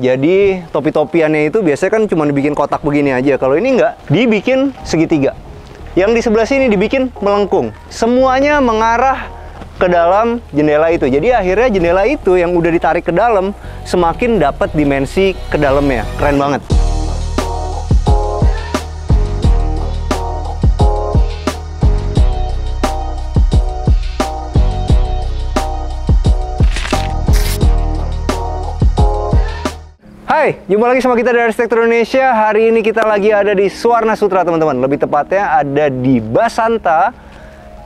Jadi topi-topiannya itu biasanya kan cuma dibikin kotak begini aja. Kalau ini enggak, dibikin segitiga. Yang di sebelah sini dibikin melengkung. Semuanya mengarah ke dalam jendela itu. Jadi akhirnya jendela itu yang udah ditarik ke dalam semakin dapat dimensi ke dalamnya. Keren banget. Hai, jumpa lagi sama kita dari Arsitektur Indonesia. Hari ini kita lagi ada di Suwarna Sutra, teman-teman. Lebih tepatnya ada di Basanta,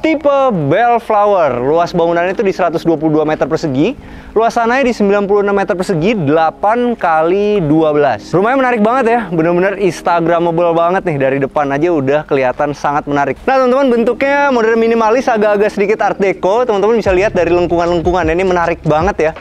tipe Bellflower. Luas bangunannya itu di 122 meter persegi. Luas tanahnya di 96 meter persegi, 8 kali 12. Rumahnya menarik banget ya, bener-bener instagramable banget nih. Dari depan aja udah kelihatan sangat menarik. Nah, teman-teman, bentuknya modern minimalis, agak-agak sedikit art deco. Teman-teman bisa lihat dari lengkungan-lengkungan, ini menarik banget ya.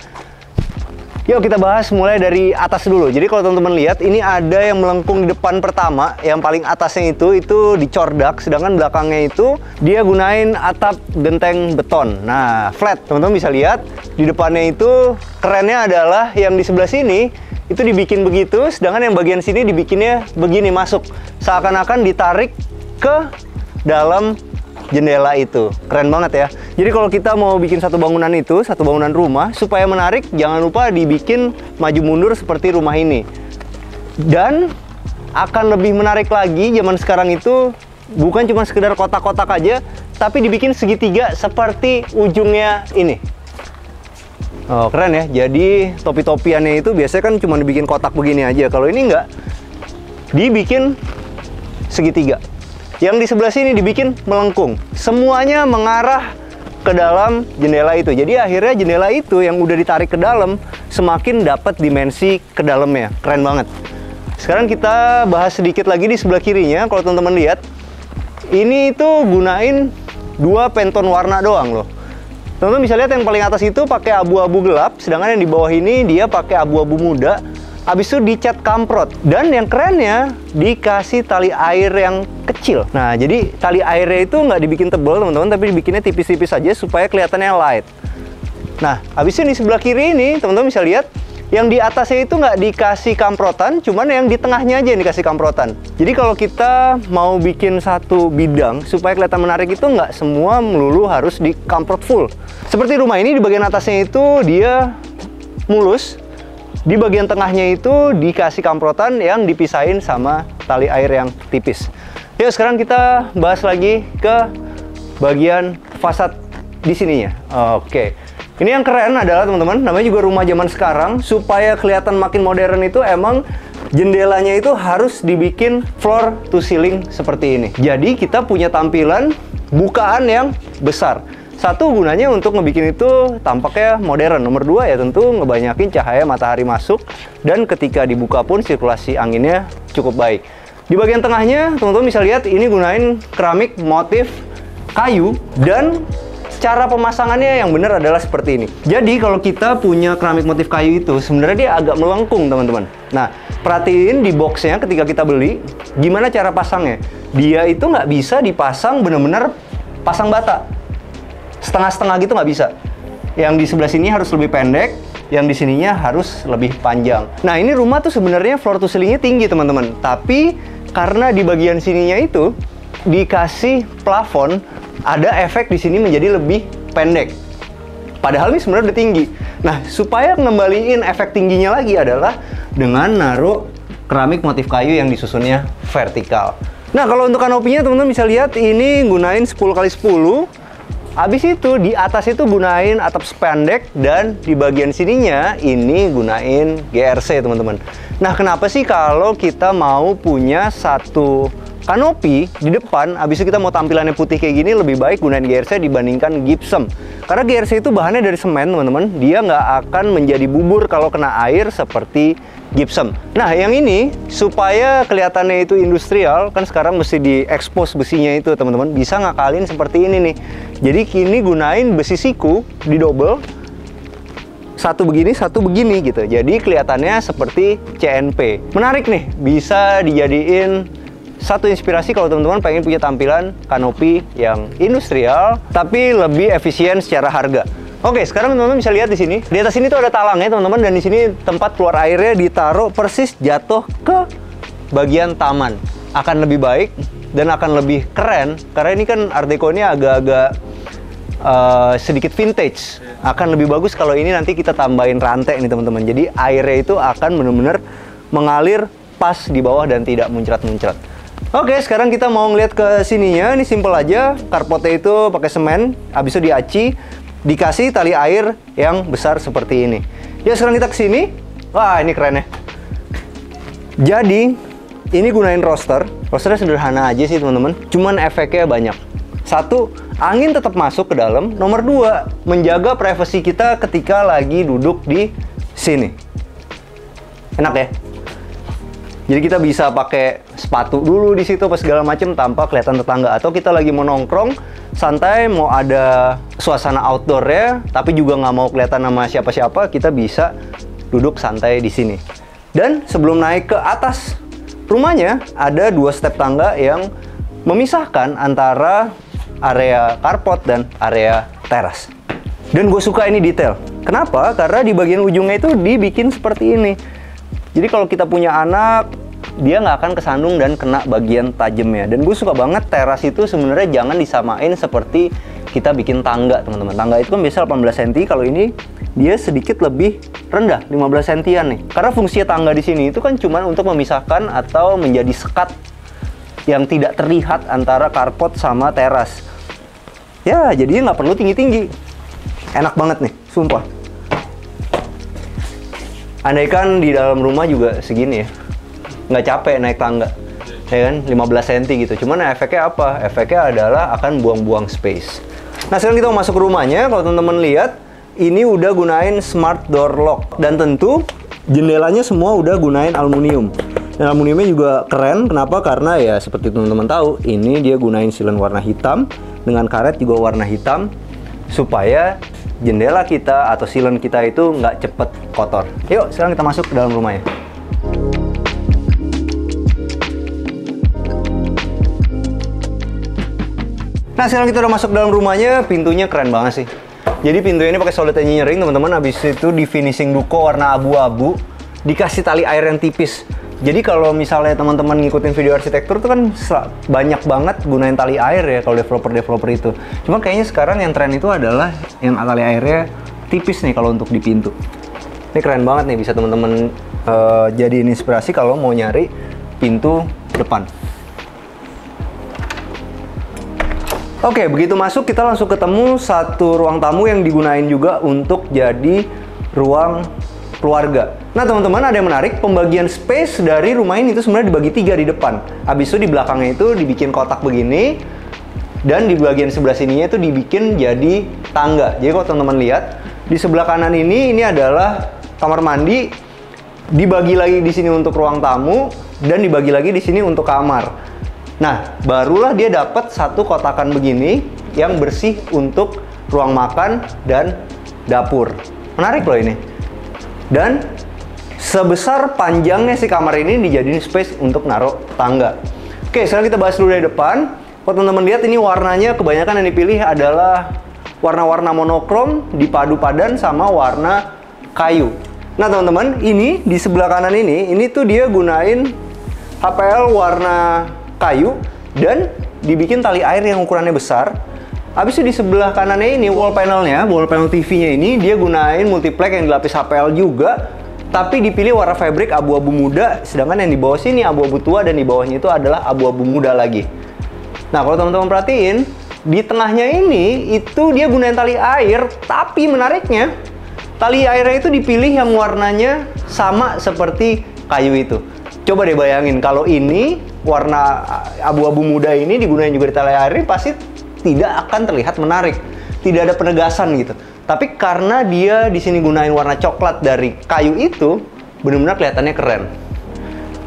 Yuk kita bahas mulai dari atas dulu. Jadi kalau teman-teman lihat, ini ada yang melengkung di depan pertama, yang paling atasnya itu dicordak, sedangkan belakangnya itu dia gunain atap genteng beton. Nah, flat. Teman-teman bisa lihat, di depannya itu kerennya adalah yang di sebelah sini itu dibikin begitu, sedangkan yang bagian sini dibikinnya begini, masuk. Seakan-akan ditarik ke dalam jendela itu. Keren banget ya. Jadi kalau kita mau bikin satu bangunan itu, satu bangunan rumah, supaya menarik, jangan lupa dibikin maju mundur seperti rumah ini. Dan akan lebih menarik lagi zaman sekarang itu, bukan cuma sekedar kotak-kotak aja, tapi dibikin segitiga seperti ujungnya ini. Oh, keren ya. Jadi topi-topiannya itu biasanya kan cuma dibikin kotak begini aja. Kalau ini enggak, dibikin segitiga. Yang di sebelah sini dibikin melengkung. Semuanya mengarah ke dalam jendela itu. Jadi akhirnya jendela itu yang udah ditarik ke dalam semakin dapat dimensi ke dalamnya. Keren banget. Sekarang kita bahas sedikit lagi di sebelah kirinya. Kalau teman-teman lihat, ini itu gunain dua penton warna doang loh. Teman-teman bisa lihat yang paling atas itu pakai abu-abu gelap, sedangkan yang di bawah ini dia pakai abu-abu muda. Habis itu dicat kamprot. Dan yang kerennya, dikasih tali air yang kecil. Nah, jadi tali airnya itu nggak dibikin tebal, teman-teman, tapi dibikinnya tipis-tipis aja supaya kelihatannya light. Nah, habis itu di sebelah kiri ini, teman-teman bisa lihat, yang di atasnya itu nggak dikasih kamprotan, cuman yang di tengahnya aja yang dikasih kamprotan. Jadi kalau kita mau bikin satu bidang supaya kelihatan menarik itu nggak semua melulu harus dikamprot full. Seperti rumah ini, di bagian atasnya itu dia mulus. Di bagian tengahnya itu dikasih kamprotan yang dipisahin sama tali air yang tipis. Yuk sekarang kita bahas lagi ke bagian fasad di sininya. Oke. Ini yang keren adalah, teman-teman, namanya juga rumah zaman sekarang. Supaya kelihatan makin modern itu emang jendelanya itu harus dibikin floor to ceiling seperti ini. Jadi kita punya tampilan bukaan yang besar. Satu, gunanya untuk ngebikin itu tampaknya modern. Nomor dua ya tentu ngebanyakin cahaya matahari masuk. Dan ketika dibuka pun sirkulasi anginnya cukup baik. Di bagian tengahnya, teman-teman bisa lihat ini gunain keramik motif kayu. Dan cara pemasangannya yang benar adalah seperti ini. Jadi kalau kita punya keramik motif kayu itu, sebenarnya dia agak melengkung, teman-teman. Nah, perhatiin di boxnya ketika kita beli, gimana cara pasangnya. Dia itu nggak bisa dipasang bener-bener pasang bata. Setengah-setengah gitu nggak bisa. Yang di sebelah sini harus lebih pendek, yang di sininya harus lebih panjang. Nah, ini rumah tuh sebenarnya floor to ceilingnya tinggi, teman-teman. Tapi karena di bagian sininya itu dikasih plafon, ada efek di sini menjadi lebih pendek. Padahal ini sebenarnya udah tinggi. Nah, supaya ngembaliin efek tingginya lagi adalah dengan naruh keramik motif kayu yang disusunnya vertikal. Nah, kalau untuk kanopinya, teman-teman bisa lihat ini gunain 10x10. Habis itu di atas itu gunain atap spandek, dan di bagian sininya ini gunain GRC, teman-teman. Nah, kenapa sih kalau kita mau punya satu kanopi di depan, habis itu kita mau tampilannya putih kayak gini, lebih baik gunain GRC dibandingkan gypsum. Karena GRC itu bahannya dari semen, teman-teman. Dia nggak akan menjadi bubur kalau kena air seperti gypsum. Nah, yang ini supaya kelihatannya itu industrial, kan sekarang mesti diekspos besinya itu, teman-teman. Bisa ngakalin seperti ini nih. Jadi kini gunain besi siku di double, satu begini gitu. Jadi kelihatannya seperti CNP. Menarik nih, bisa dijadiin satu inspirasi kalau teman-teman pengen punya tampilan kanopi yang industrial tapi lebih efisien secara harga. Oke, sekarang teman-teman bisa lihat di sini. Di atas sini tuh ada talangnya teman-teman, dan di sini tempat keluar airnya ditaruh persis jatuh ke bagian taman. Akan lebih baik dan akan lebih keren karena ini kan Art Deco ini agak-agak sedikit vintage. Akan lebih bagus kalau ini nanti kita tambahin rantai nih teman-teman. Jadi airnya itu akan benar-benar mengalir pas di bawah dan tidak muncrat-muncrat. Oke, sekarang kita mau ngeliat ke sininya. Ini simple aja. Carportnya itu pakai semen, habis itu diaci, dikasih tali air yang besar seperti ini. Ya, sekarang kita ke sini. Wah, ini keren ya. Jadi, ini gunain roster. Rosternya sederhana aja sih teman-teman. Cuman efeknya banyak. Satu, angin tetap masuk ke dalam. Nomor dua, menjaga privasi kita ketika lagi duduk di sini. Enak ya? Jadi kita bisa pakai sepatu dulu di situ pas segala macam tanpa kelihatan tetangga. Atau kita lagi mau nongkrong, santai, mau ada suasana outdoor ya, tapi juga nggak mau kelihatan sama siapa-siapa, kita bisa duduk santai di sini. Dan sebelum naik ke atas rumahnya, ada 2 step tangga yang memisahkan antara area carport dan area teras. Dan gue suka ini detail. Kenapa? Karena di bagian ujungnya itu dibikin seperti ini. Jadi kalau kita punya anak, dia nggak akan kesandung dan kena bagian tajamnya. Dan gue suka banget teras itu sebenarnya jangan disamain seperti kita bikin tangga, teman-teman. Tangga itu kan biasa 18 cm, kalau ini dia sedikit lebih rendah, 15 cm nih. Karena fungsi tangga di sini itu kan cuma untuk memisahkan atau menjadi sekat yang tidak terlihat antara carport sama teras. Ya, jadinya nggak perlu tinggi-tinggi. Enak banget nih, sumpah. Andaikan di dalam rumah juga segini ya, nggak capek naik tangga, ya kan, 15 cm gitu. Cuman efeknya apa? Efeknya adalah akan buang-buang space. Nah, sekarang kita mau masuk ke rumahnya. Kalau teman-teman lihat, ini udah gunain smart door lock. Dan tentu jendelanya semua udah gunain aluminium. Dan aluminiumnya juga keren. Kenapa? Karena ya seperti teman-teman tahu, ini dia gunain silen warna hitam dengan karet juga warna hitam supaya jendela kita atau silen kita itu nggak cepet kotor. Yuk, sekarang kita masuk ke dalam rumahnya. Nah, sekarang kita udah masuk dalam rumahnya. Pintunya keren banget sih. Jadi pintunya ini pakai solid engineering teman-teman. Habis itu di finishing duko warna abu-abu, dikasih tali air yang tipis. Jadi kalau misalnya teman-teman ngikutin video arsitektur itu kan banyak banget gunain tali air ya kalau developer-developer itu. Cuma kayaknya sekarang yang tren itu adalah yang tali airnya tipis nih kalau untuk di pintu. Ini keren banget nih, bisa teman-teman jadiin inspirasi kalau mau nyari pintu depan. Oke, begitu masuk kita langsung ketemu satu ruang tamu yang digunain juga untuk jadi ruang keluarga. Nah teman-teman, ada yang menarik, pembagian space dari rumah ini itu sebenarnya dibagi 3 di depan. Habis itu di belakangnya itu dibikin kotak begini, dan di bagian sebelah sininya itu dibikin jadi tangga. Jadi kalau teman-teman lihat, di sebelah kanan ini adalah kamar mandi, dibagi lagi di sini untuk ruang tamu, dan dibagi lagi di sini untuk kamar. Nah, barulah dia dapat satu kotakan begini yang bersih untuk ruang makan dan dapur. Menarik loh ini. Dan sebesar panjangnya si kamar ini dijadiin space untuk naruh tangga. Oke, sekarang kita bahas dulu dari depan. Kalau teman-teman lihat, ini warnanya kebanyakan yang dipilih adalah warna-warna monokrom dipadu padan sama warna kayu. Nah teman-teman, ini di sebelah kanan ini tuh dia gunain HPL warna kayu dan dibikin tali air yang ukurannya besar. Habis itu di sebelah kanannya ini wall panelnya, wall panel TV-nya ini dia gunain multiplex yang dilapis HPL juga, tapi dipilih warna fabric abu-abu muda, sedangkan yang di bawah sini abu-abu tua dan di bawahnya itu adalah abu-abu muda lagi. Nah, kalau teman-teman perhatiin, di tengahnya ini itu dia gunain tali air, tapi menariknya tali airnya itu dipilih yang warnanya sama seperti kayu itu. Coba deh bayangin kalau ini warna abu-abu muda ini digunain juga di tali air, pasti tidak akan terlihat menarik, tidak ada penegasan gitu. Tapi karena dia di sini gunain warna coklat dari kayu itu, benar-benar kelihatannya keren.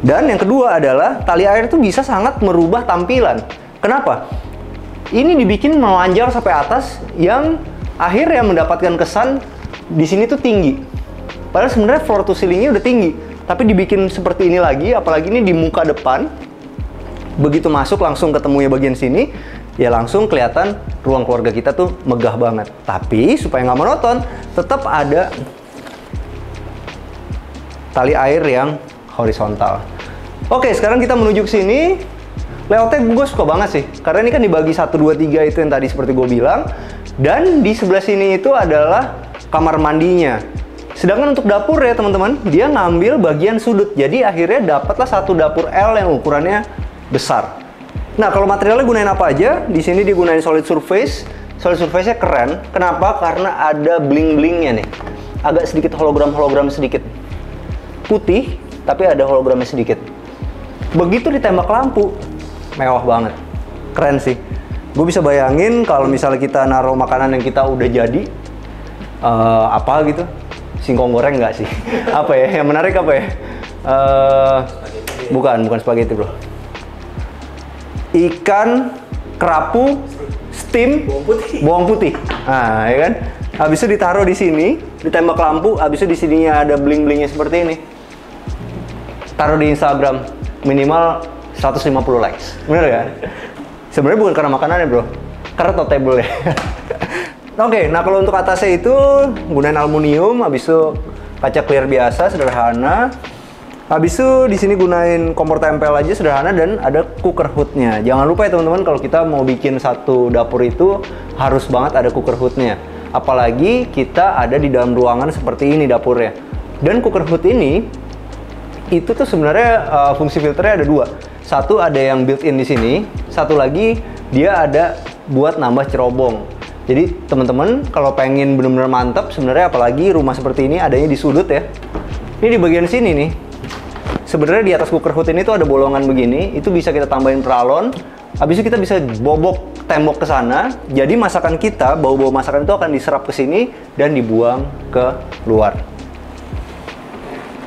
Dan yang kedua adalah tali air itu bisa sangat merubah tampilan. Kenapa? Ini dibikin melanjang sampai atas, yang akhirnya mendapatkan kesan di sini tuh tinggi. Padahal sebenarnya floor to ceilingnya udah tinggi, tapi dibikin seperti ini lagi, apalagi ini di muka depan. Begitu masuk langsung ketemunya bagian sini, ya langsung kelihatan ruang keluarga kita tuh megah banget. Tapi supaya nggak monoton, tetap ada tali air yang horizontal. Oke, sekarang kita menuju ke sini. Layoutnya gue suka banget sih, karena ini kan dibagi 1, 2, 3 itu yang tadi seperti gue bilang. Dan di sebelah sini itu adalah kamar mandinya. Sedangkan untuk dapur ya teman-teman, dia ngambil bagian sudut. Jadi akhirnya dapatlah satu dapur L yang ukurannya besar. Nah, kalau materialnya gunain apa aja? Di sini digunain solid surface. Solid surface-nya keren. Kenapa? Karena ada bling-blingnya nih. Agak sedikit hologram-hologram sedikit. Putih, tapi ada hologramnya sedikit. Begitu ditembak lampu, mewah banget. Keren sih. Gue bisa bayangin kalau misalnya kita naruh makanan yang kita udah jadi, apa gitu, singkong goreng nggak sih? Apa ya? Yang menarik apa ya? Bukan spaghetti bro. Ikan kerapu steam bawang putih. Nah, ya kan? Habis itu ditaruh di sini, ditembak lampu. Habis itu di sininya ada bling-blingnya seperti ini. Taruh di Instagram, minimal 150 likes. Bener ya? Sebenarnya bukan karena makanannya bro, karena table ya. Oke, nah kalau untuk atasnya itu gunain aluminium, habis itu kaca clear biasa sederhana. Habis itu di sini gunain kompor tempel aja sederhana dan ada cooker hoodnya. Jangan lupa ya teman-teman, kalau kita mau bikin satu dapur itu harus banget ada cooker hoodnya. Apalagi kita ada di dalam ruangan seperti ini dapurnya. Dan cooker hood ini itu tuh sebenarnya fungsi filternya ada dua. Satu ada yang built-in di sini, satu lagi dia ada buat nambah cerobong. Jadi teman-teman kalau pengen bener-bener mantap sebenarnya, apalagi rumah seperti ini adanya di sudut ya. Ini di bagian sini nih. Sebenarnya di atas cooker hood ini tuh ada bolongan begini, itu bisa kita tambahin peralon. Habis itu kita bisa bobok tembok ke sana. Jadi masakan kita, bau-bau masakan itu akan diserap ke sini dan dibuang ke luar.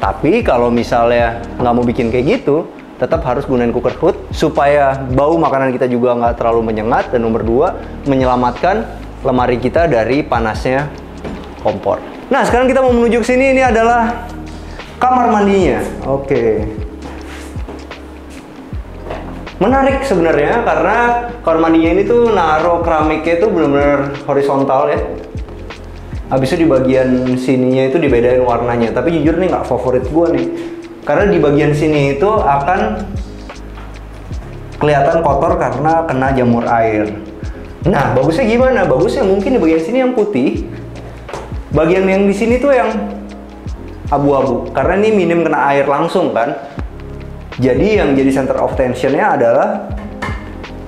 Tapi kalau misalnya nggak mau bikin kayak gitu, tetap harus gunain cooker hood supaya bau makanan kita juga nggak terlalu menyengat, dan nomor 2 menyelamatkan lemari kita dari panasnya kompor. Nah, sekarang kita mau menuju ke sini. Ini adalah kamar mandinya. Oke. Menarik sebenarnya karena kamar mandinya ini tuh naruh keramiknya itu benar-benar horizontal ya. Habis itu di bagian sininya itu dibedain warnanya. Tapi jujur nih nggak favorit gue nih. Karena di bagian sini itu akan kelihatan kotor karena kena jamur air. Nah, bagusnya gimana? Bagusnya mungkin di bagian sini yang putih. Bagian yang di sini tuh yang abu-abu. Karena ini minim kena air langsung kan. Jadi yang jadi center of tension-nya adalah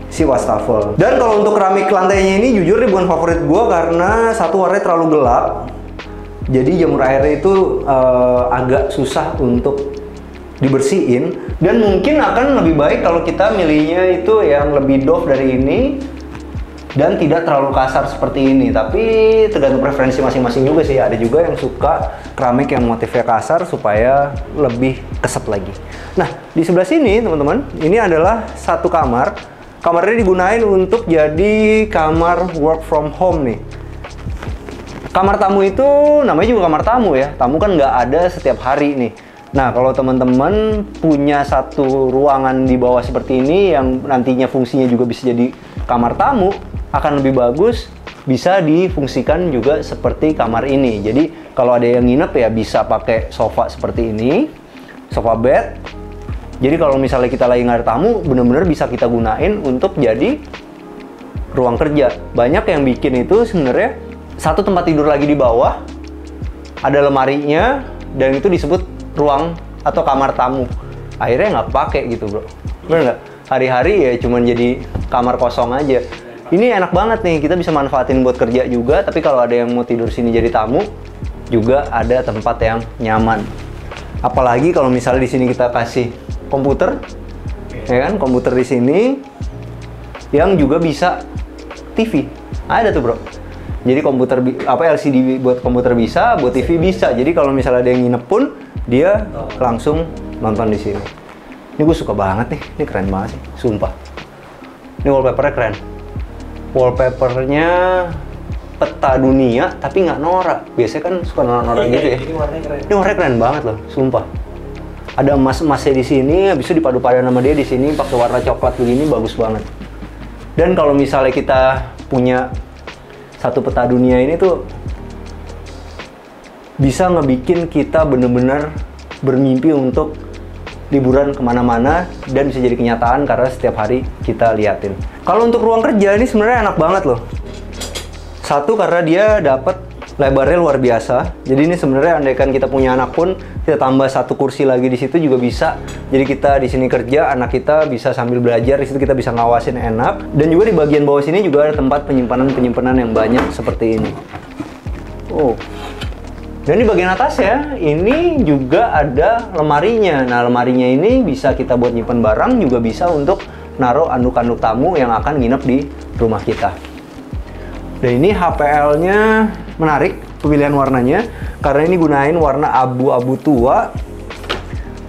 si wastafel. Dan kalau untuk keramik lantainya ini jujur nih bukan favorit gue karena satu warnanya terlalu gelap. Jadi jamur airnya itu agak susah untuk dibersihin, dan mungkin akan lebih baik kalau kita milihnya itu yang lebih doff dari ini dan tidak terlalu kasar seperti ini. Tapi tergantung preferensi masing-masing juga sih. Ada juga yang suka keramik yang motifnya kasar supaya lebih keset lagi. Nah, di sebelah sini teman-teman, ini adalah satu kamar. Kamarnya digunain untuk jadi kamar work from home nih. Kamar tamu itu namanya juga kamar tamu ya. Tamu kan nggak ada setiap hari nih. Nah, kalau teman-teman punya satu ruangan di bawah seperti ini yang nantinya fungsinya juga bisa jadi kamar tamu, akan lebih bagus bisa difungsikan juga seperti kamar ini. Jadi kalau ada yang nginep ya bisa pakai sofa seperti ini, sofa bed. Jadi kalau misalnya kita lagi nggak ada tamu, bener-bener bisa kita gunain untuk jadi ruang kerja. Banyak yang bikin itu sebenarnya satu tempat tidur lagi di bawah, ada lemarinya, dan itu disebut ruang atau kamar tamu. Akhirnya nggak pakai gitu bro. Bener nggak? Hari-hari ya cuman jadi kamar kosong aja. Ini enak banget nih, kita bisa manfaatin buat kerja juga. Tapi kalau ada yang mau tidur sini jadi tamu, juga ada tempat yang nyaman. Apalagi kalau misalnya di sini kita kasih komputer, ya kan? Komputer di sini yang juga bisa TV. Ada tuh bro. Jadi komputer LCD buat komputer bisa, buat TV bisa. Jadi kalau misalnya ada yang nginep pun dia langsung nonton di sini. Ini gue suka banget nih. Ini keren banget sih, sumpah. Ini wallpapernya keren. Wallpapernya peta dunia tapi nggak norak. Biasanya kan suka norak-norak gitu ya. Ini warnanya keren banget loh, sumpah. Ada emas-emasnya di sini, habis itu dipadu-padan sama dia di sini pakai warna coklat begini, bagus banget. Dan kalau misalnya kita punya satu peta dunia ini tuh bisa ngebikin kita bener-bener bermimpi untuk liburan kemana-mana dan bisa jadi kenyataan karena setiap hari kita liatin. Kalau untuk ruang kerja ini sebenarnya enak banget loh. Satu, karena dia dapat lebarnya luar biasa. Jadi ini sebenarnya andaikan kita punya anak pun kita tambah satu kursi lagi di situ juga bisa. Jadi kita di sini kerja, anak kita bisa sambil belajar, di situ kita bisa ngawasin enak. Dan juga di bagian bawah sini juga ada tempat penyimpanan yang banyak seperti ini. Oh. Dan di bagian atas ya, ini juga ada lemarinya. Nah, lemarinya ini bisa kita buat nyimpen barang, juga bisa untuk naruh anduk-anduk tamu yang akan nginep di rumah kita. Dan ini HPL-nya menarik pemilihan warnanya karena ini gunain warna abu-abu tua.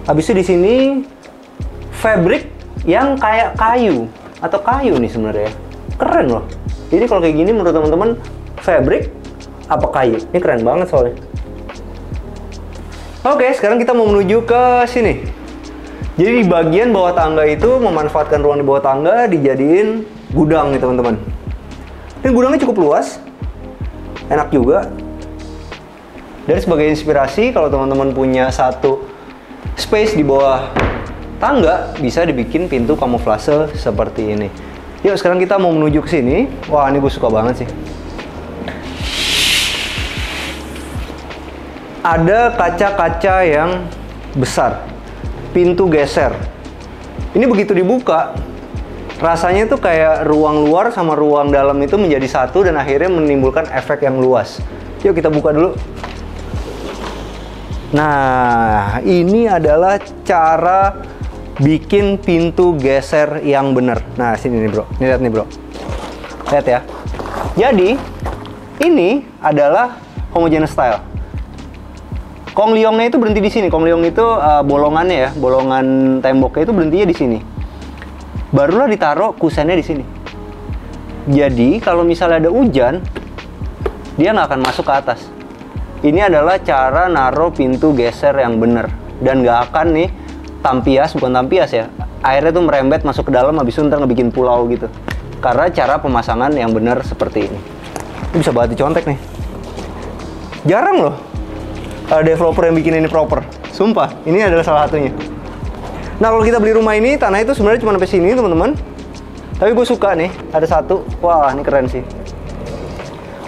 Habis itu di sini fabric yang kayak kayu atau kayu nih sebenarnya. Keren loh. Jadi kalau kayak gini menurut teman-teman fabric apa kayu? Ini keren banget soalnya. Oke, sekarang kita mau menuju ke sini. Jadi di bagian bawah tangga itu memanfaatkan ruang di bawah tangga dijadiin gudang nih teman-teman. Dan gudangnya cukup luas, enak juga. Dan sebagai inspirasi, kalau teman-teman punya satu space di bawah tangga, bisa dibikin pintu kamuflase seperti ini. Yuk, sekarang kita mau menuju ke sini. Wah, ini gue suka banget sih. Ada kaca-kaca yang besar, pintu geser. Ini begitu dibuka, rasanya tuh kayak ruang luar sama ruang dalam itu menjadi satu dan akhirnya menimbulkan efek yang luas. Yuk kita buka dulu. Nah, ini adalah cara bikin pintu geser yang benar. Nah, sini nih bro, ini lihat nih bro. Lihat ya. Jadi, ini adalah homogeneous style. Kong liongnya itu berhenti di sini. Kong liong itu bolongannya ya, bolongan temboknya itu berhentinya di sini. Barulah ditaruh kusennya di sini. Jadi kalau misalnya ada hujan, dia nggak akan masuk ke atas. Ini adalah cara naruh pintu geser yang benar dan nggak akan nih tampias, bukan tampias ya. Airnya tuh merembet masuk ke dalam, habis itu ntar ngebikin pulau gitu. Karena cara pemasangan yang benar seperti ini. Ini bisa banget dicontek nih. Jarang loh developer yang bikin ini proper. Sumpah, ini adalah salah satunya. Nah, kalau kita beli rumah ini, tanah itu sebenarnya cuma sampai sini, teman-teman. Tapi gue suka nih, ada satu. Wah, ini keren sih.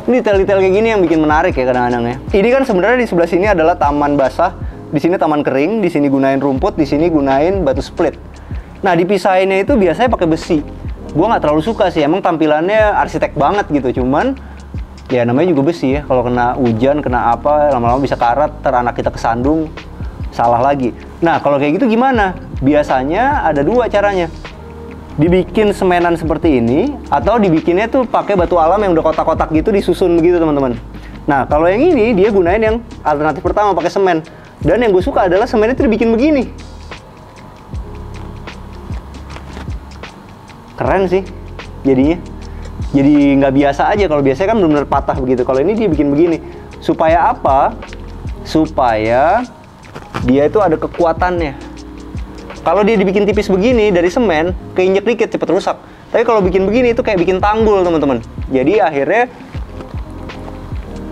Ini detail-detail kayak gini yang bikin menarik ya kadang-kadang ya. Ini kan sebenarnya di sebelah sini adalah taman basah, di sini taman kering, di sini gunain rumput, di sini gunain batu split. Nah, dipisahinnya itu biasanya pakai besi. Gue nggak terlalu suka sih, emang tampilannya arsitek banget gitu. Cuman, ya namanya juga besi ya. Kalau kena hujan, kena apa, lama-lama bisa karat, ntar anak kita kesandung, salah lagi. Nah, kalau kayak gitu gimana? Biasanya ada dua caranya. Dibikin semenan seperti ini, atau dibikinnya tuh pakai batu alam yang udah kotak-kotak gitu, disusun begitu teman-teman. Nah, kalau yang ini dia gunain yang alternatif pertama pakai semen. Dan yang gue suka adalah semennya itu dibikin begini. Keren sih jadinya. Jadi nggak biasa aja. Kalau biasanya kan benar-benar patah begitu. Kalau ini dia bikin begini. Supaya apa? Supaya dia itu ada kekuatannya. Kalau dia dibikin tipis begini dari semen, keinjek dikit cepet rusak. Tapi kalau bikin begini itu kayak bikin tanggul teman-teman. Jadi akhirnya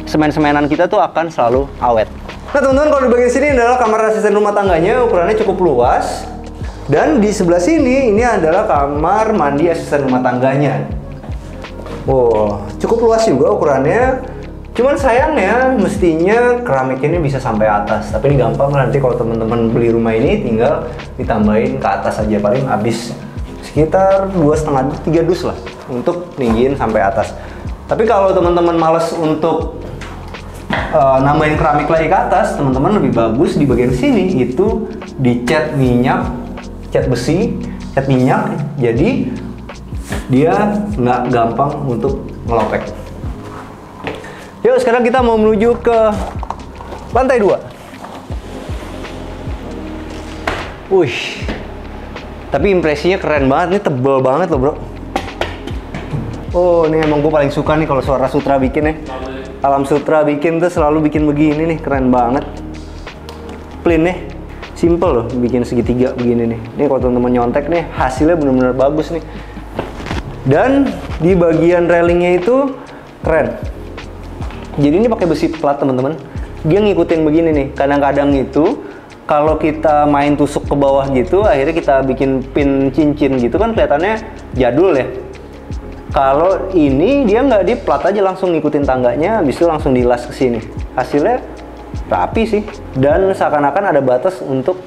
semen-semenan kita tuh akan selalu awet. Nah teman-teman, kalau di bagian sini adalah kamar asisten rumah tangganya, ukurannya cukup luas. Dan di sebelah sini ini adalah kamar mandi asisten rumah tangganya. Wow, cukup luas juga ukurannya. Cuman sayangnya mestinya keramik ini bisa sampai atas. Tapi ini gampang, nanti kalau teman-teman beli rumah ini tinggal ditambahin ke atas aja. Paling habis sekitar 2,5-3 dus lah untuk tinggiin sampai atas. Tapi kalau teman-teman males untuk nambahin keramik lagi ke atas, teman-teman lebih bagus di bagian sini itu dicat minyak, cat besi, cat minyak. Jadi dia nggak gampang untuk ngelopek. Yuk, sekarang kita mau menuju ke lantai 2. Wih, tapi impresinya keren banget. Ini tebel banget loh bro. Oh, ini emang gue paling suka nih kalau Suara Sutra bikin ya. Alam Sutra bikin tuh selalu bikin begini nih, keren banget. Clean nih, simple loh, bikin segitiga begini nih. Ini kalau teman-teman nyontek nih, hasilnya bener-bener bagus nih. Dan di bagian railingnya itu keren. Jadi ini pakai besi plat teman-teman. Dia ngikutin begini nih. Kadang-kadang itu kalau kita main tusuk ke bawah gitu, akhirnya kita bikin pin cincin gitu kan kelihatannya jadul ya. Kalau ini dia nggak di plat aja, langsung ngikutin tangganya, habis itu langsung dilas ke sini. Hasilnya rapi sih. Dan seakan-akan ada batas untuk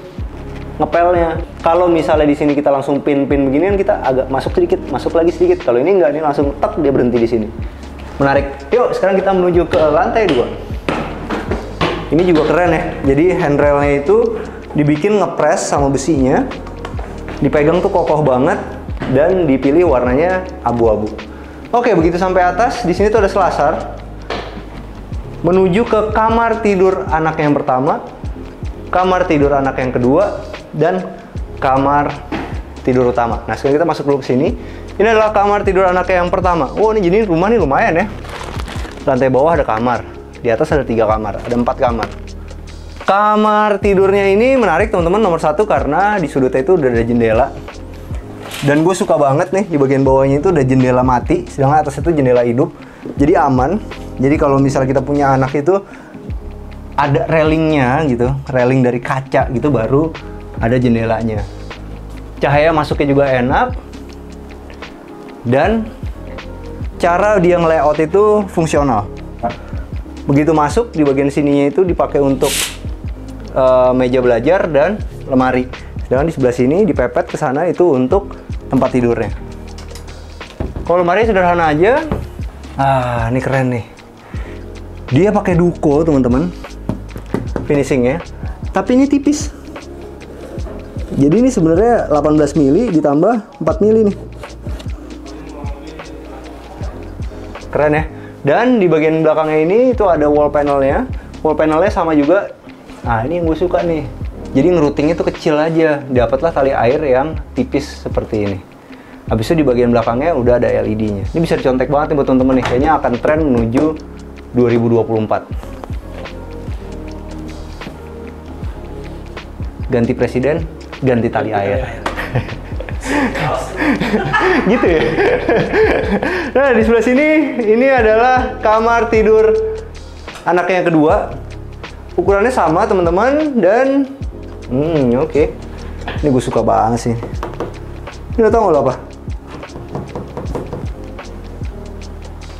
ngepelnya. Kalau misalnya di sini kita langsung pin-pin beginian, kita agak masuk sedikit, masuk lagi sedikit. Kalau ini nggak, ini langsung tek, dia berhenti di sini. Menarik. Yuk, sekarang kita menuju ke lantai 2. Ini juga keren ya. Jadi handrailnya itu dibikin ngepres sama besinya. Dipegang tuh kokoh banget dan dipilih warnanya abu-abu. Oke, begitu sampai atas, di sini tuh ada selasar menuju ke kamar tidur anak yang pertama, kamar tidur anak yang kedua, dan kamar tidur utama. Nah, sekarang kita masuk dulu ke sini. Ini adalah kamar tidur anak yang pertama. Oh, ini jadi rumah nih lumayan ya. Lantai bawah ada kamar, di atas ada 3 kamar, ada 4 kamar. Kamar tidurnya ini menarik teman-teman, nomor 1 karena di sudutnya itu udah ada jendela. Dan gue suka banget nih, di bagian bawahnya itu ada jendela mati, sedangkan atas itu jendela hidup. Jadi aman. Jadi kalau misalnya kita punya anak itu ada railingnya gitu, railing dari kaca gitu, baru ada jendelanya. Cahaya masuknya juga enak. Dan cara dia nge-layout itu fungsional. Begitu masuk, di bagian sininya itu dipakai untuk meja belajar dan lemari. Sedangkan di sebelah sini dipepet ke sana itu untuk tempat tidurnya. Kalau lemari sederhana aja. Ah, ini keren nih. Dia pakai duko, teman-teman. Finishingnya. Tapi ini tipis. Jadi ini sebenarnya 18 mili ditambah 4 mili nih. Keren ya. Dan di bagian belakangnya ini itu ada wall panelnya. Wall panelnya sama juga. Nah, ini yang gue suka nih. Jadi ngeroutingnya tuh kecil aja. Dapatlah tali air yang tipis seperti ini. Habis itu di bagian belakangnya udah ada LED-nya. Ini bisa dicontek banget nih buat temen-temen nih. Kayaknya akan tren menuju 2024. Ganti presiden, ganti tali air. Gitu ya. Nah, di sebelah sini ini adalah kamar tidur anaknya yang kedua. Ukurannya sama teman-teman dan oke. Ini gue suka banget sih. Ini lo tau nggak lo apa?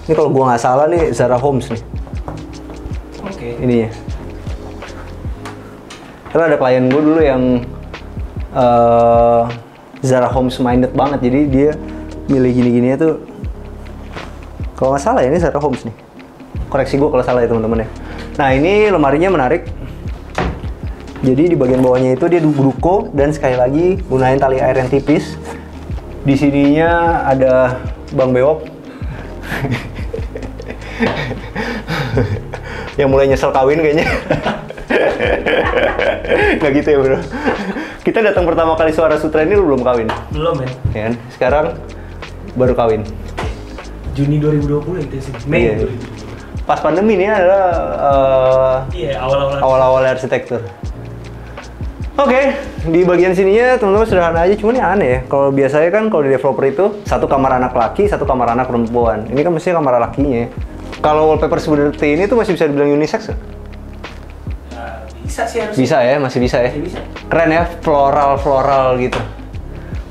Ini kalau gue nggak salah nih Zara Homes nih. Oke. Ininya. Karena ada klien gue dulu yang Zara Homes minded banget, jadi dia milih gini-gininya tuh. Kalau nggak salah ya ini Zara Homes nih. Koreksi gue kalau salah ya teman-teman ya. Nah, ini lemarinya menarik. Jadi di bagian bawahnya itu dia duko dan sekali lagi gunain tali air yang tipis. Di sininya ada Bang Bewok yang mulai nyesel kawin kayaknya. Nggak gitu ya bro. Kita datang pertama kali Suara Sutra ini lu belum kawin? Belum ya. Ya kan? Sekarang baru kawin. Juni 2020 itu sih. Mei Iya. 2020. Pas pandemi ini adalah Iya, awal-awal arsitektur. Oke, di bagian sininya teman-teman sederhana aja, cuman ini aneh ya. Kalau biasanya kan kalau di developer itu satu kamar anak laki, satu kamar anak perempuan. Ini kan mestinya kamar lakinya. Kalau wallpaper seperti ini tuh masih bisa dibilang unisex ya? Bisa sih harusnya. Bisa ya, masih bisa ya. Bisa. Keren ya, floral gitu.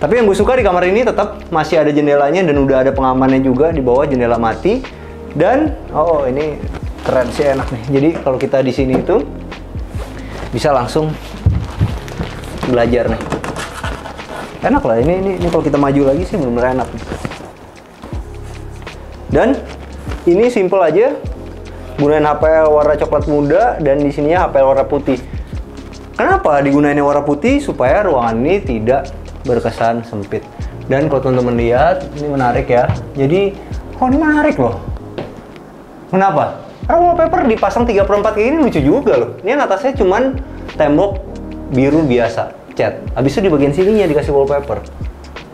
Tapi yang gue suka di kamar ini tetap masih ada jendelanya dan udah ada pengamannya juga di bawah, jendela mati. Dan oh ini keren sih, enak nih. Jadi kalau kita di sini itu bisa langsung belajar nih. Enak lah ini kalau kita maju lagi sih benar-benar enak. Dan ini simple aja. Gunain HPL warna coklat muda dan di sininya HPL warna putih. Kenapa digunainnya warna putih? Supaya ruangan ini tidak berkesan sempit. Dan kalau teman-teman lihat, ini menarik ya. Jadi, ini menarik loh. Kenapa? Karena wallpaper dipasang 3/4 kayak ini lucu juga loh. Ini yang atasnya cuman tembok biru biasa, cat. Habis itu di bagian sininya dikasih wallpaper.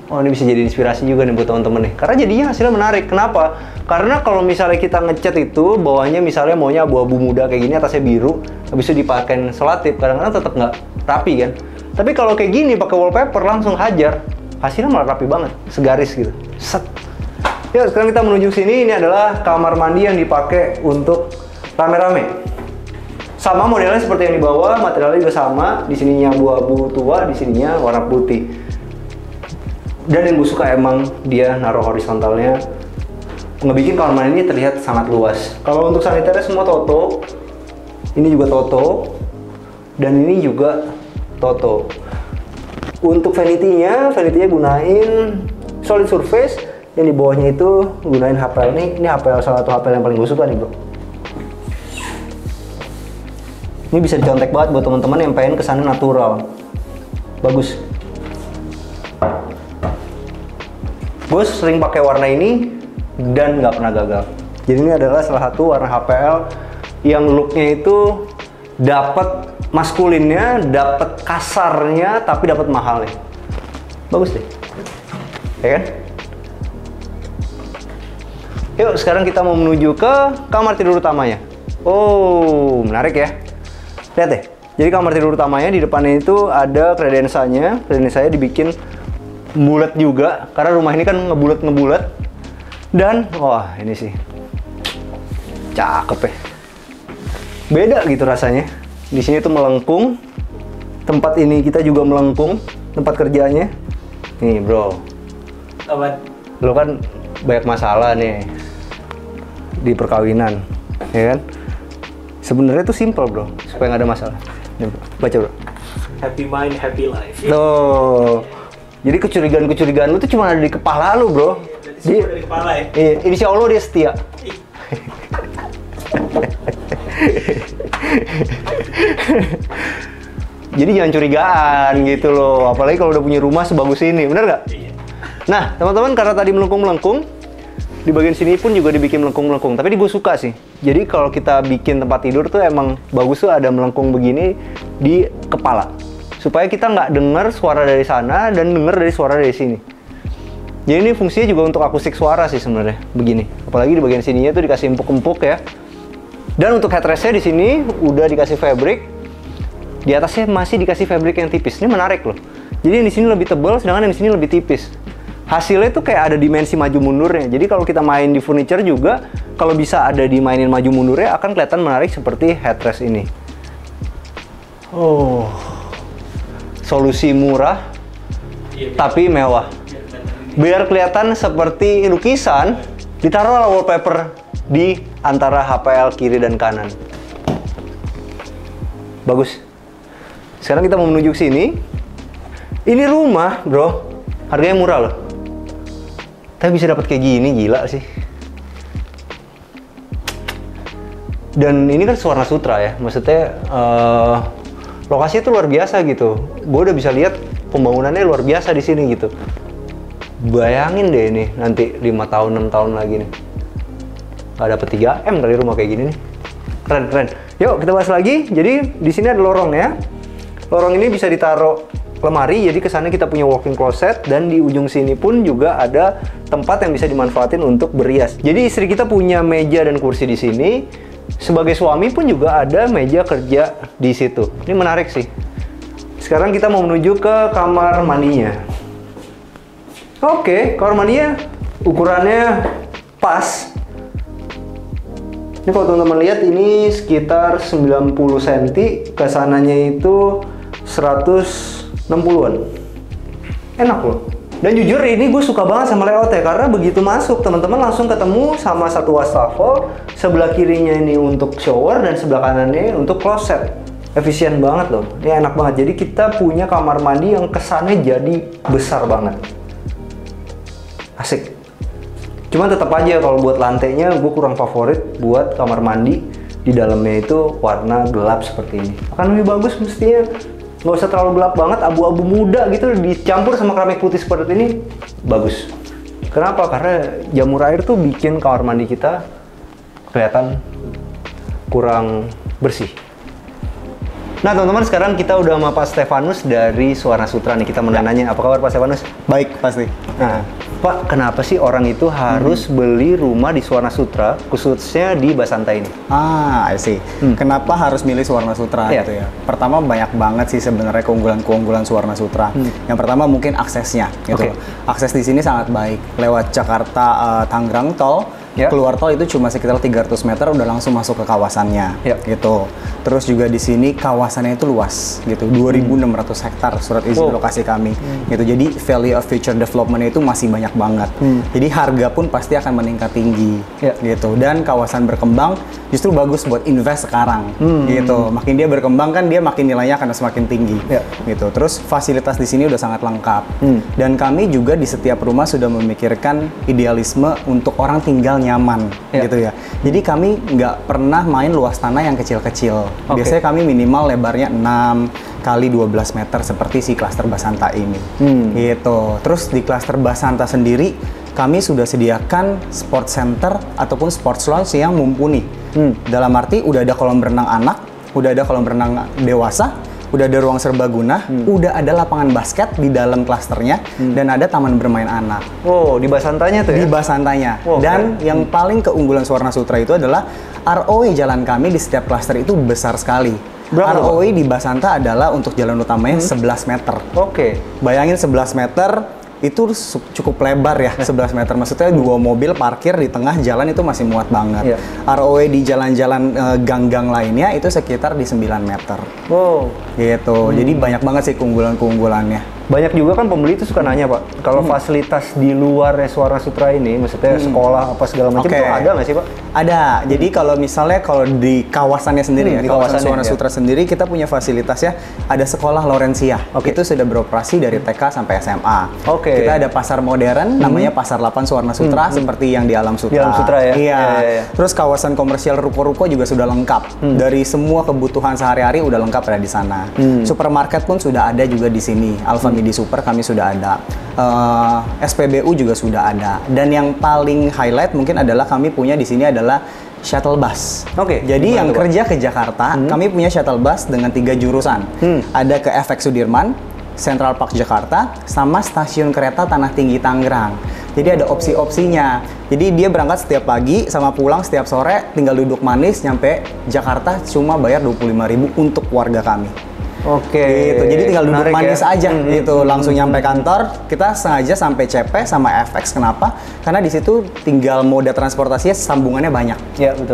Oh, ini bisa jadi inspirasi juga nih buat teman-teman nih. Karena jadinya hasilnya menarik. Kenapa? Karena kalau misalnya kita ngecat itu, bawahnya misalnya maunya abu-abu muda kayak gini, atasnya biru, habis itu dipakein selotip, kadang-kadang tetap nggak rapi kan. Tapi kalau kayak gini pakai wallpaper langsung hajar, hasilnya malah rapi banget, segaris gitu. Set. Ya, sekarang kita menuju sini. Ini adalah kamar mandi yang dipakai untuk rame-rame. Sama modelnya seperti yang di bawah, materialnya juga sama. Di sininya abu-abu tua, di sininya warna putih. Dan yang gue suka emang dia naruh horizontalnya, ngebikin kamar mandi ini terlihat sangat luas. Kalau untuk saniternya semua Toto, ini juga Toto, dan ini juga Toto. Untuk vanity-nya gunain solid surface. Yang di bawahnya itu gunain HPL. Ini HPL, salah satu HPL yang paling gue suka nih bro. Ini bisa dicontek banget buat teman-teman yang pengen kesannya natural. Bagus. Gue sering pakai warna ini dan nggak pernah gagal. Jadi ini adalah salah satu warna HPL yang looknya itu dapat maskulinnya, dapat kasarnya, tapi dapat mahalnya. Bagus deh, ya kan? Yuk, sekarang kita mau menuju ke kamar tidur utamanya. Oh, menarik ya. Lihat deh. Jadi kamar tidur utamanya di depannya itu ada kredensanya. Kredensanya dibikin bulat juga, karena rumah ini kan ngebulat. Dan, wah ini sih cakep ya. Beda gitu rasanya. Di sini tuh melengkung. Tempat ini kita juga melengkung. Tempat kerjanya. Nih bro. Apa? Lo kan banyak masalah nih di perkawinan, ya kan? Sebenarnya itu simple bro, supaya nggak ada masalah. Nih, baca bro. Happy mind, happy life. Tuh. Jadi kecurigaan lu tuh cuma ada di kepala lu bro. Dari kepala ya? Iya, insya Allah dia setia. Jadi jangan curigaan gitu loh, apalagi kalau udah punya rumah sebagus ini, bener nggak? Iya. Nah, teman-teman, karena tadi melengkung-melengkung, di bagian sini pun juga dibikin melengkung-melengkung. Tapi ini gue suka sih. Jadi kalau kita bikin tempat tidur tuh emang bagus tuh ada melengkung begini di kepala. Supaya kita nggak dengar suara dari sana dan dengar dari suara dari sini. Jadi ini fungsinya juga untuk akustik suara sih sebenarnya, begini. Apalagi di bagian sininya tuh dikasih empuk-empuk ya. Dan untuk headrestnya di sini udah dikasih fabric. Di atasnya masih dikasih fabric yang tipis. Ini menarik loh. Jadi yang di sini lebih tebal, sedangkan yang di sini lebih tipis. Hasilnya tuh kayak ada dimensi maju mundurnya. Jadi kalau kita main di furniture juga, kalau bisa ada dimainin maju mundurnya akan kelihatan menarik seperti headrest ini. Oh, solusi murah, tapi mewah. Biar kelihatan seperti lukisan, ditaruh wallpaper di antara HPL kiri dan kanan. Bagus. Sekarang kita mau menuju ke sini. Ini rumah, bro. Harganya murah loh. Tapi bisa dapat kayak gini, gila sih. Dan ini kan Suwarna Sutra ya. Maksudnya lokasinya tuh luar biasa gitu. Gue udah bisa lihat pembangunannya luar biasa di sini gitu. Bayangin deh ini nanti 5 tahun, 6 tahun lagi nih. Gak dapet 3M kali rumah kayak gini nih. Keren, keren. Yuk kita bahas lagi. Jadi di sini ada lorong ya. Lorong ini bisa ditaruh lemari, jadi kesannya kita punya walk-in closet. Dan di ujung sini pun juga ada tempat yang bisa dimanfaatin untuk berhias. Jadi istri kita punya meja dan kursi di sini. Sebagai suami pun juga ada meja kerja di situ. Ini menarik sih. Sekarang kita mau menuju ke kamar mandinya. Oke, kamar mandinya ukurannya pas. Ini kalau teman-teman lihat ini sekitar 90 cm, kesananya itu 160-an. Enak loh. Dan jujur ini gue suka banget sama layoutnya, karena begitu masuk teman-teman langsung ketemu sama satu wastafel. Sebelah kirinya ini untuk shower dan sebelah kanannya untuk closet. Efisien banget loh. Ini enak banget. Jadi kita punya kamar mandi yang kesannya jadi besar banget. Asik. Cuman tetap aja kalau buat lantainya gue kurang favorit buat kamar mandi di dalamnya itu warna gelap seperti ini. Akan lebih bagus mestinya nggak usah terlalu gelap banget, abu-abu muda gitu dicampur sama keramik putih seperti ini, bagus. Kenapa? Karena jamur air tuh bikin kamar mandi kita kelihatan kurang bersih. Nah teman-teman, sekarang kita udah sama Pak Stefanus dari Suwarna Sutra nih. Kita mau nanya, apa kabar Pak Stefanus? Baik, pasti. Nah, Pak, kenapa sih orang itu harus beli rumah di Suwarna Sutra, khususnya di Basanta ini? I see. Kenapa harus milih Suwarna Sutra gitu ya? Pertama, banyak banget sih sebenarnya keunggulan Suwarna Sutra. Yang pertama mungkin aksesnya gitu. Akses di sini sangat baik. Lewat Jakarta Tangerang tol, keluar tol itu cuma sekitar 300 meter udah langsung masuk ke kawasannya gitu. Terus juga di sini kawasannya itu luas gitu, 2.600 hektar surat izin lokasi kami gitu. Jadi value of future development itu masih banyak banget. Jadi harga pun pasti akan meningkat tinggi gitu. Dan kawasan berkembang justru bagus buat invest sekarang gitu. Makin dia berkembang kan dia makin nilainya akan semakin tinggi gitu. Terus fasilitas di sini udah sangat lengkap. Dan kami juga di setiap rumah sudah memikirkan idealisme untuk orang tinggal nyaman gitu ya. Jadi kami nggak pernah main luas tanah yang kecil-kecil. Biasanya kami minimal lebarnya 6 kali 12 meter seperti si klaster Basanta ini gitu. Terus di klaster Basanta sendiri kami sudah sediakan sport center ataupun sports lounge yang mumpuni. Dalam arti udah ada kolam renang anak, udah ada kolam renang dewasa, udah ada ruang serbaguna, udah ada lapangan basket di dalam klasternya, dan ada taman bermain anak. Oh, di Basantanya tuh ya? Di Basantanya. Wow, dan yang paling keunggulan Suwarna Sutra itu adalah ROE jalan kami di setiap klaster itu besar sekali. Berapa, ROE di Basanta adalah untuk jalan utamanya 11 meter. Bayangin 11 meter itu cukup lebar ya, 11 meter. Maksudnya 2 mobil parkir di tengah jalan itu masih muat banget. ROE di jalan-jalan gang-gang lainnya itu sekitar di 9 meter. Gitu. Jadi banyak banget sih keunggulan-keunggulannya. Banyak juga kan pembeli itu suka nanya, Pak, kalau fasilitas di luar Suwarna Sutra ini, maksudnya sekolah apa segala macam itu ada nggak sih, Pak? Ada. Jadi kalau misalnya di kawasannya sendiri ya, di kawasan Suwarna Sutra sendiri kita punya fasilitas ya, ada sekolah Laurencia. Itu sudah beroperasi dari TK sampai SMA. Kita ada pasar modern namanya Pasar 8 Suwarna Sutra seperti yang di Alam Sutra. Di Alam Sutra ya. Iya. Terus kawasan komersial ruko-ruko juga sudah lengkap. Dari semua kebutuhan sehari-hari udah lengkap ada di sana. Supermarket pun sudah ada juga di sini. Alfamidi Super kami sudah ada. SPBU juga sudah ada. Dan yang paling highlight mungkin adalah kami punya di sini adalah shuttle bus. Jadi yang kerja ke Jakarta, kami punya shuttle bus dengan 3 jurusan. Ada ke FX Sudirman, Central Park Jakarta, sama stasiun kereta Tanah Tinggi Tangerang. Jadi ada opsi-opsinya. Jadi dia berangkat setiap pagi sama pulang setiap sore, tinggal duduk manis nyampe Jakarta cuma bayar 25.000 untuk warga kami. Gitu. Jadi tinggal duduk manis aja gitu, langsung nyampe kantor. Kita sengaja sampai CP sama FX. Kenapa? Karena di situ tinggal moda transportasinya sambungannya banyak.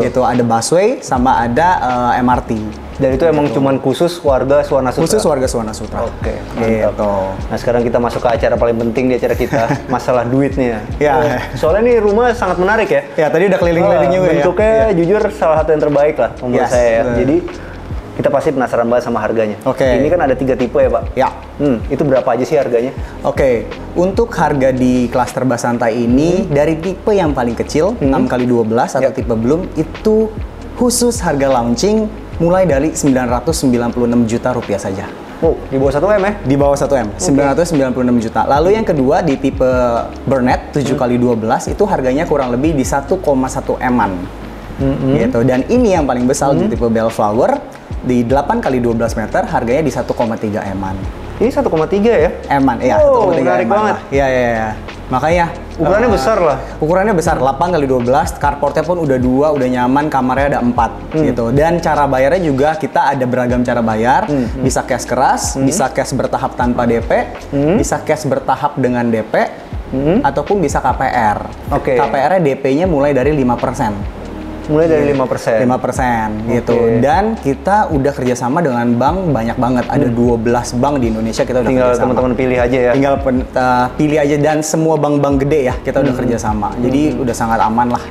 Gitu, ada busway sama ada MRT. Dan itu emang cuman khusus warga Suwarna Sutra? Khusus warga Suwarna Sutra. Gitu. Nah sekarang kita masuk ke acara paling penting di acara kita, masalah duitnya. Soalnya ini rumah sangat menarik ya. Tadi udah keliling-keliling juga ya. Bentuknya jujur salah satu yang terbaik lah menurut saya. Jadi kita pasti penasaran banget sama harganya. Ini kan ada 3 tipe ya, Pak? Itu berapa aja sih harganya? Untuk harga di klaster Basanta ini dari tipe yang paling kecil 6x12 atau tipe belum itu khusus harga launching mulai dari 996 juta rupiah saja. Di bawah 1 M ya? Di bawah 1 M, 996 juta. Lalu yang kedua di tipe Burnett 7x12 itu harganya kurang lebih di 1,1 M-an. Gitu. Dan ini yang paling besar di tipe Bellflower di 8x12 meter harganya di 1,3 M-an. Ini 1,3 ya? M-an, iya. 1,3 menarik banget. Iya. Makanya ukurannya besar lah. Ukurannya besar, 8x12, carportnya pun udah 2, udah nyaman, kamarnya ada 4 gitu. Dan cara bayarnya juga kita ada beragam cara bayar. Bisa cash keras, bisa cash bertahap tanpa DP, bisa cash bertahap dengan DP, ataupun bisa KPR. KPR-nya DP-nya mulai dari 5%. Mulai dari 5%? 5% gitu. Dan kita udah kerjasama dengan bank banyak banget. Ada 12 bank di Indonesia kita udah tinggal kerjasama. Teman-teman pilih aja ya? Tinggal pilih aja, dan semua bank-bank gede ya kita udah kerjasama. Jadi udah sangat aman lah.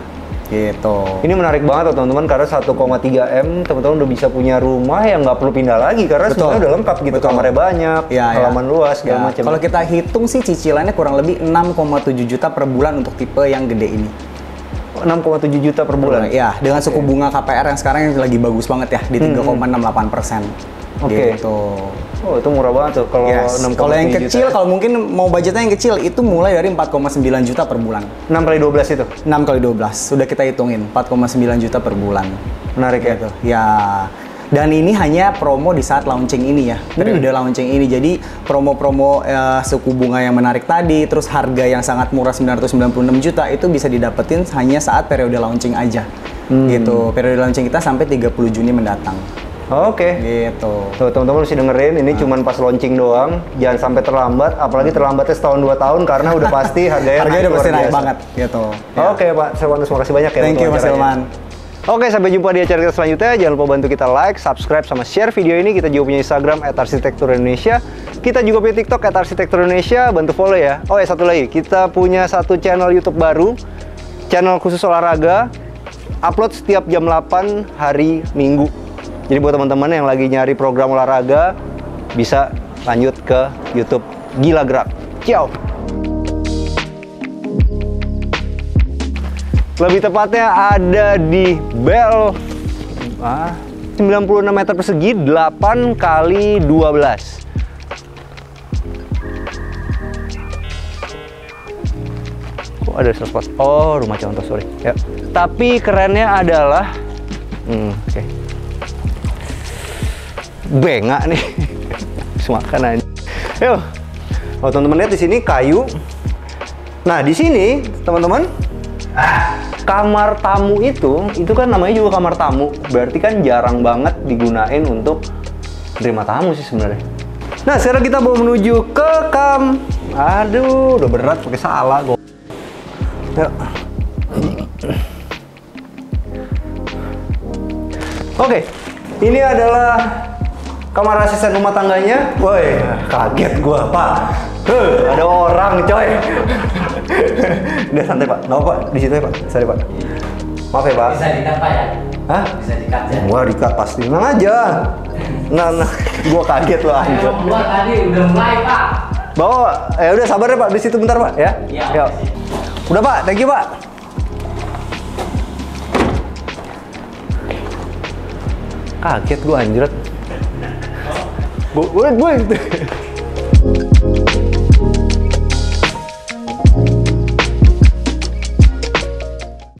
Gitu. Ini menarik banget teman-teman karena 1,3 M teman-teman udah bisa punya rumah yang nggak perlu pindah lagi karena semuanya udah lengkap gitu. Kamarnya banyak, halaman luas, segala macam. Kalau kita hitung sih cicilannya kurang lebih 6,7 juta per bulan untuk tipe yang gede ini. 6,7 juta per bulan? Ya, dengan suku bunga KPR yang sekarang yang lagi bagus banget ya, di 3,68%. Gitu. Itu murah banget tuh kalau 6,7 Kalau yang kecil, kalau mungkin mau budgetnya yang kecil, itu mulai dari 4,9 juta per bulan. 6x12 itu? 6x12, sudah kita hitungin, 4,9 juta per bulan. Menarik ya? Ya. Dan ini hanya promo di saat launching ini ya, periode launching ini. Jadi promo-promo suku bunga yang menarik tadi, terus harga yang sangat murah 996 juta itu bisa didapetin hanya saat periode launching aja. Gitu. Periode launching kita sampai 30 Juni mendatang. Oke. Gitu. Tuh teman-teman mesti dengerin, ini cuman pas launching doang, jangan sampai terlambat, apalagi terlambatnya setahun 2 tahun karena udah pasti harganya udah pasti naik biasa. banget gitu. Oke Pak Silvanus, makasih banyak ya. Thank you Mas Hilman. Oke, sampai jumpa di acara kita selanjutnya. Jangan lupa bantu kita like, subscribe, sama share video ini. Kita juga punya Instagram @arsitekturindonesia. Kita juga punya TikTok @arsitekturindonesia. Bantu follow ya. Oh ya, satu lagi, kita punya satu channel YouTube baru, channel khusus olahraga. Upload setiap jam 8 hari Minggu. Jadi buat teman-teman yang lagi nyari program olahraga, bisa lanjut ke YouTube Gila Gerak. Ciao. Lebih tepatnya ada di Bell 96 meter persegi, 8 kali 12. Oh, ada 100. Oh, rumah contoh, sorry. Ya. Tapi kerennya adalah oke. Bengak nih. Semakan aja. Yuk. Oh, teman-teman lihat di sini kayu. Nah, di sini, teman-teman, kamar tamu itu kan namanya juga kamar tamu, berarti kan jarang banget digunain untuk terima tamu sih sebenarnya. Nah, sekarang kita mau menuju ke aduh, udah berat pakai salah gua. Yuk. Oke, ini adalah kamar asisten rumah tangganya. Woi, kaget gua, Pak. Ada orang, coy. Udah santai, Pak. Nggak apa, Pak. Di situ ya, Pak. Sorry, Pak. Maaf ya, Pak. Bisa di-cut, Pak ya? Hah? Bisa di-cut ya? Gua di-cut pasti. Tenang aja. Nah, gua kaget loh, anjir. Gua tadi udah mulai, Pak. Bawa, ya udah sabar ya, Pak. Di situ bentar, Pak, ya. Iya. Yuk. Udah, Pak. Thank you, Pak. Kaget gua, anjir. Gue